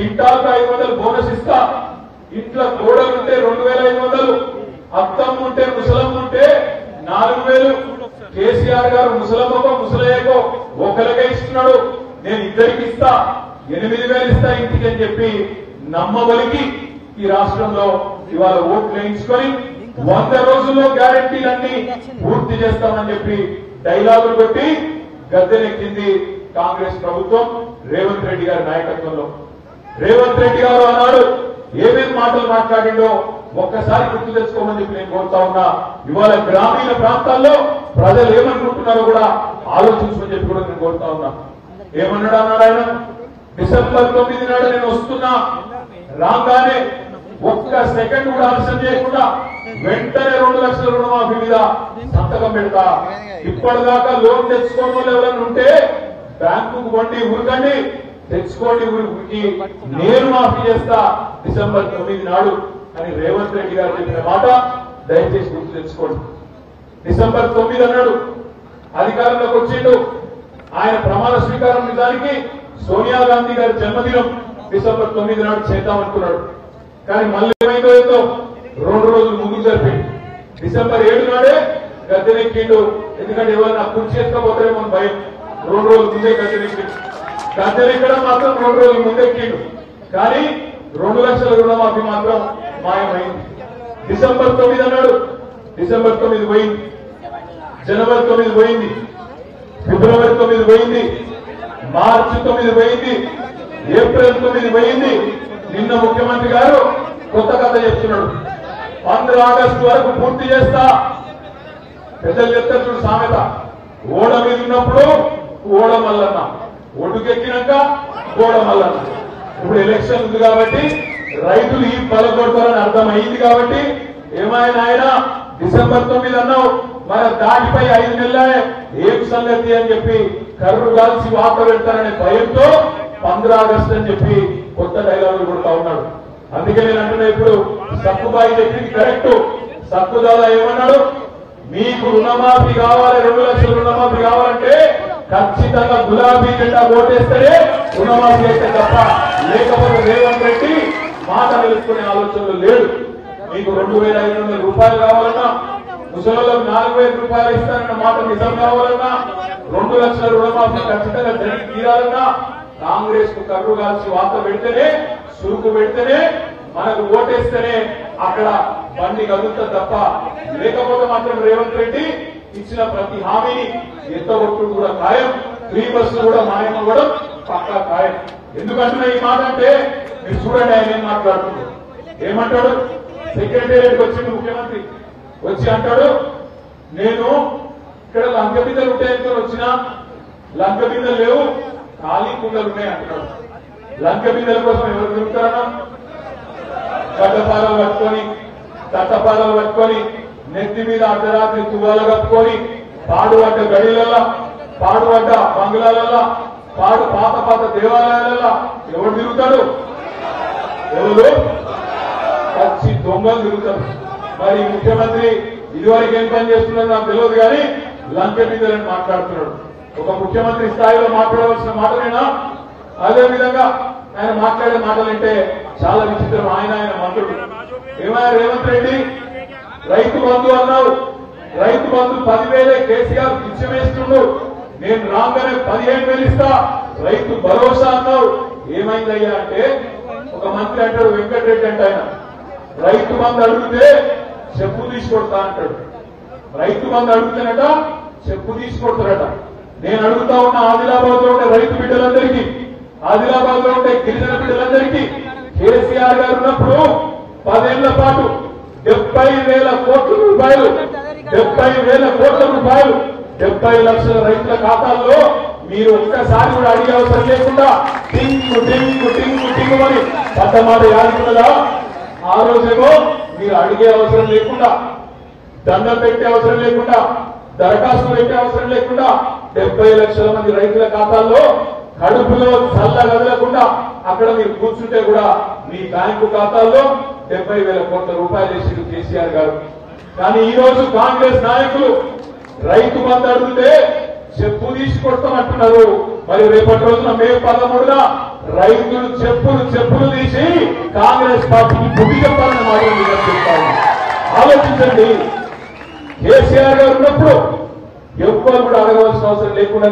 కింటాల్కు 500 bonus ఇస్తా, ఇంట్లో కోడలుంటే 2500, అత్తమ్మ ఉంటే ముసలమ్మ ఉంటే 4000. కేసీఆర్ గారు ముసలమ్మకో ముసలయ్యకో ఒకరికే ఇస్తున్నాడు, నేను ఇద్దరికి ఇస్తా, 8000 ఇస్తా ఇంటికి అని చెప్పి నమ్మబలికి ఈ రాష్ట్రంలో ఇవాళ ఓట్లు వేయించుకొని 100 రోజుల్లో గ్యారెంటీలన్నీ పూర్తి చేస్తామని చెప్పి డైలాగులు కొట్టి గద్దెనెక్కింది కాంగ్రెస్ ప్రభుత్వం రేవంత్ రెడ్డి గారి నాయకత్వంలో. రేవంత్ రెడ్డి గారు అన్నాడు ఏమేం మాటలు మాట్లాడిండో ఒక్కసారి గుర్తు తెచ్చుకోమని చెప్పి నేను కోరుతా ఉన్నా. ఇవాళ గ్రామీణ ప్రాంతాల్లో ప్రజలు ఏమనుకుంటున్నారో కూడా ఆలోచించమని చెప్పి కూడా నేను కోరుతా ఉన్నా. ఏమన్నాడు అన్నాడు ఆయన, డిసెంబర్ 9 నాడు నేను వస్తున్నా, రాగానే ఒక్క సెకండ్ కూడా ఆలస్యం చేయకుండా వెంటనే 2 లక్షల రుణమాఫీ మీద సంతకం పెడతా. ఇప్పటిదాకా లోన్ తెచ్చుకోని వాళ్ళు ఎవరైనా ఉంటే బ్యాంకుకు వండి ఊరకండి, తెచ్చుకోండి ఊరికి, నేను మాఫీ చేస్తా డిసెంబర్ 9 నాడు అని రేవంత్ రెడ్డి గారు చెప్పిన మాట దయచేసి గుర్తు తెచ్చుకోండి. డిసెంబర్ 9 అన్నాడు, అధికారంలోకి వచ్చిండు. ఆయన ప్రమాణ స్వీకారం నిజానికి సోనియా గాంధీ గారి జన్మదినం డిసెంబర్ 9 నాడు చేద్దామనుకున్నాడు. కానీ మళ్ళీ ఏమైందో 2 రోజులు ముందుకు జరిపింది. డిసెంబర్ 7 నాడే గద్దెనెక్కిండు. ఎందుకంటే ఎవరైనా కుర్చీ ఎక్కకపోతారేమో భయం. 2 రోజుల ముందే గద్దెనెక్కిండు. గద్దెనెక్కడం మాత్రం 2 రోజుల ముందెక్కిండు. కానీ 2 లక్షల రుణమాఫీ మాత్రం మాయమైంది. డిసెంబర్ 9 అన్నాడు, డిసెంబర్ 9 పోయింది, జనవరి 9 పోయింది, ఫిబ్రవరి 9 పోయింది, మార్చి 9 పోయింది, ఏప్రిల్ 9 పోయింది. నిన్న ముఖ్యమంత్రి గారు కొత్త కథ చెప్తున్నాడు, 15 ఆగస్టు వరకు పూర్తి చేస్తా. పెద్దలు చెప్తారు చూడు సామెత, ఓడ మీద ఉన్నప్పుడు ఓడ మల్లన్న, ఒడ్డుకెక్కినాక ఓడ మల్లన్న. ఇప్పుడు ఎలక్షన్ ఉంది కాబట్టి రైతులు ఈ పలకొడతారని అర్థమైంది కాబట్టి ఏమైనా ఆయన డిసెంబర్ 9 అన్నావు, మరి దాటిపై 5 నెలలే ఏం సంగతి అని చెప్పి కర్రు కాల్చి వార్త పెడతారనే భయంతో 15 ఆగస్టు అని చెప్పి కొత్త డైలాగులు కొడతా ఉన్నాడు. అందుకే నేను అంటున్నా, ఇప్పుడు సక్కుబాయి చెప్పింది కరెక్ట్. సక్కుదాదా ఏమన్నాడు, మీకు రుణమాఫీ కావాలి, 2 లక్షల రుణమాఫీ కావాలంటే ఖచ్చితంగా గులాబీ జెండా ఓటేస్తేనే రుణమాఫీ అయితే తప్ప, లేకపోతే రేవంత్ రెడ్డి మాట నిలుపుకునే ఆలోచనలు లేడు. మీకు 2500 రూపాయలు కావాలన్నా, ముసలిలకు 4000 రూపాయలు ఇస్తారన్న మాట నిజం కావాలన్నా, 2 లక్షల రుణమాఫీ ఖచ్చితంగా జరిగి తీరాలన్నా కాంగ్రెస్ కు కర్రు కాల్చి వార్త పెడితేనే, సురుకు పెడితేనే, మనకు ఓటేస్తేనే అక్కడ బండి కదులుతా తప్ప, లేకపోతే మాత్రం రేవంత్ రెడ్డి ఇచ్చిన ప్రతి హామీని ఎత్తగొట్టు కూడా ఖాయం, ఫ్రీ బస్సు కూడా మాయం కూడా పక్కా ఖాయం. ఎందుకంటున్నా ఈ మాట అంటే మీరు చూడండి ఆయన ఏం మాట్లాడుతున్నాడు. ఏమంటాడు, సెక్రటేరియట్ వచ్చింది ముఖ్యమంత్రి, వచ్చి అంటాడు నేను ఇక్కడ లంక బిందెలు ఉంటాయని వచ్చినా, లంక బిందెలు లేవు, ఖాళీ కుండలు ఉన్నాయి అంటున్నాడు. లంక బిందెల కోసం ఎవరు తిరుగుతారన్నా, గడ్డపాలలు పట్టుకొని, తట్టపాలలు పట్టుకొని, నెత్తి మీద అర్ధరాత్రి తువ్వాల కప్పుకొని, పాడుపడ్డ గడిలల్లా, పాడుపడ్డ బంగ్లాలల్లా, పాత పాత దేవాలయాలల్లా ఎవరు తిరుగుతాడు? ఎవరు? పచ్చి దొంగలు తిరుగుతారు. మరి ముఖ్యమంత్రి ఇదివరకు ఏం పని చేస్తున్నారో నాకు తెలియదు కానీ లంక బిందెలని మాట్లాడుతున్నాడు. ఒక ముఖ్యమంత్రి స్థాయిలో మాట్లాడవలసిన మాటలేనా? అదే విధంగా ఆయన మాట్లాడే మాటలంటే చాలా విచిత్రం. ఆయన మంత్రుడు ఏమైనా రేవంత్ రెడ్డి రైతు బంధు అన్నావు, రైతు బంధు 10,000 కేసీఆర్ పిచ్చివేస్తుండు, నేను రాగానే 15,000 ఇస్తా, రైతు భరోసా అన్నావు. ఏమైందయ్యా అంటే ఒక మంత్రి అంటాడు, వెంకటరెడ్డి అంటే ఆయన రైతు బంధు అడిగితే చెప్పు తీసుకొడతా అంటాడు. రైతు బంధు అడుగుతానట చెప్పు తీసుకొడతారట. నేను అడుగుతా ఉన్న ఆదిలాబాద్ లో ఉండే రైతు బిడ్డలందరికీ, ఆదిలాబాద్ లో ఉండే గిరిజన బిడ్డలందరికీ కేసీఆర్ గారు ఉన్నప్పుడు 10 ఏళ్ల పాటు 70,000 కోట్ల రూపాయలు 70 లక్షల రైతుల ఖాతాల్లో మీరు ఒక్కసారి కూడా అడిగే అవసరం లేకుండా టింగు టింగు టింగు టింగు అని పట్టమాట యాదుకున్నదా? ఆ రోజేమో మీరు అడిగే అవసరం లేకుండా, దండం పెట్టే అవసరం లేకుండా, దరఖాస్తు పెట్టే అవసరం లేకుండా 70 లక్షల మంది రైతుల ఖాతాల్లో కడుపులో చల్ల కదలకుండా అక్కడ మీరు కూర్చుంటే కూడా మీ బ్యాంకు ఖాతాల్లో 70,000 కోట్ల రూపాయలు వేసిండు కేసీఆర్ గారు. కానీ ఈ రోజు కాంగ్రెస్ నాయకులు రైతు బంధు అడిగితే చెప్పు తీసుకొస్తామంటున్నారు, మరి రేపటి రోజున మే 13న రైతులు చెప్పులు తీసి కాంగ్రెస్ పార్టీకి బుద్ధి చెప్పాలని మాత్రం చెప్తాను. ఆలోచించండి. కేసీఆర్ గారు ఉన్నప్పుడు ఎవ్వరు కూడా అడగవలసిన అవసరం లేకుండా